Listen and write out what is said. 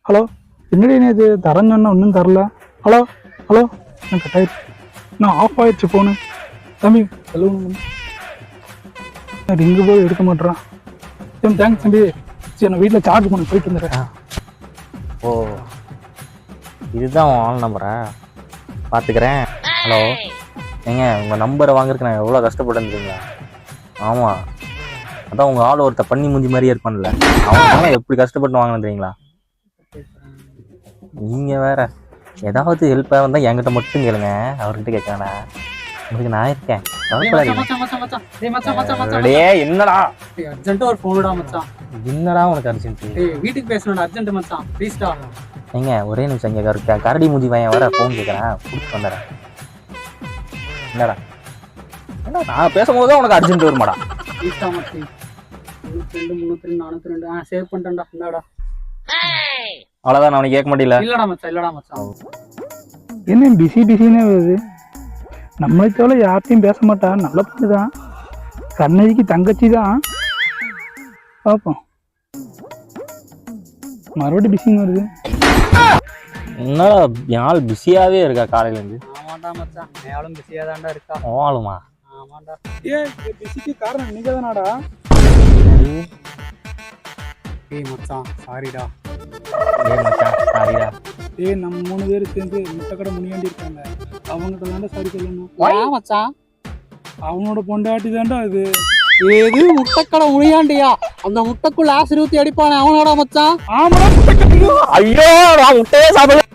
Hello என்னடி இது தரேன்னு சொன்னா ஒன்றும் தரல. ஹலோ ஹலோ எனக்கு கட்டாயிடுச்சு. நான் ஆஃப் ஆயிடுச்சு ஃபோனு. தம்பி ஹலோ ரிங்கு போய் எடுக்க மாட்டேறான். சரி தேங்க்ஸ் தம்பி. சரி நான் வீட்டில் சார்ஜ் பண்ண போயிட்டு வந்துடுறேன். ஓ இதுதான் உன் ஆள் நம்பரா? பார்த்துக்கிறேன். ஹலோ ஏங்க உங்கள் நம்பரை வாங்குறதுக்கு நான் எவ்வளோ கஷ்டப்பட்டுருந்தீங்களா? ஆமாம் அதான் உங்கள் ஆள் ஒருத்த பண்ணி மூஞ்சி மாதிரியே இருப்பான்ல, அவன் எப்படி கஷ்டப்பட்டு வாங்கினீங்களா? நீங்கள் வேற ஏதாவது ஹெல்ப்பாக வந்தால் என்கிட்ட மட்டும் கேளுங்க, அவர்கிட்ட கேட்கானா? உங்களுக்கு நான் இருக்கேன். என்னடா ஒரு ஃபோன்டா மச்சான். என்னடா உனக்கு அர்ஜென்ட்? வீட்டுக்கு பேசணும்டா, அர்ஜென்ட் மச்சான் ப்ளீஸ்டா. ஏங்க ஒரே நிமிஷம், இங்கே கரடி மூஞ்சி பையன் வர ஃபோன் கேட்குறேன், கொடுத்து வந்துடுறேன். என்னடா என்ன நான் பேசும்போது தான் உனக்கு அர்ஜென்ட் வருமாடா? ப்ளீஸ்டா மச்சான். 302 302 402 சேவ் பண்ணிட்டேன்டா. என்னடா அவ்வளோதான், நான் அவனுக்கு கேட்க மாட்டேல. இல்லடா மச்சான். என்ன பிஸினே வருது. நம்மளுக்கு எவ்வளோ யார்ட்டையும் பேச மாட்டான். நல்ல பொண்ணு தான், கண்ணகிக்கு தங்கச்சி தான். பார்ப்போம். மறுபடியும் பிஸின்னு வருது. என்னடா என் ஆள் பிஸியாகவே இருக்கா காலையிலேருந்து? ஆமாண்டா மச்சான், என் பிஸியாக தான்டா இருக்கா. ஆளுமா? ஆமாண்டா. பிஸிக்கு காரணம் நீங்க தானாடா? மச்சான் சாரிடா. சாரிடா. நம்ம 3 பேர் சேர்ந்து முட்டைக்கடை முனியாண்டி இருக்காங்க, அவங்ககிட்ட தாண்டா சாரி சொல்லணும். மச்சான் அவனோட பொண்டாட்டி தாண்டா அது. ஏது முட்டைக்கடை முனியாண்டியா? அந்த முட்டைக்குள்ள ஆசிரியத்தி அடிப்பானே அவனோட மச்சான். ஆமாடா முட்டைக்கடை. ஐயோ நான் முட்டையே சாப்பிடல.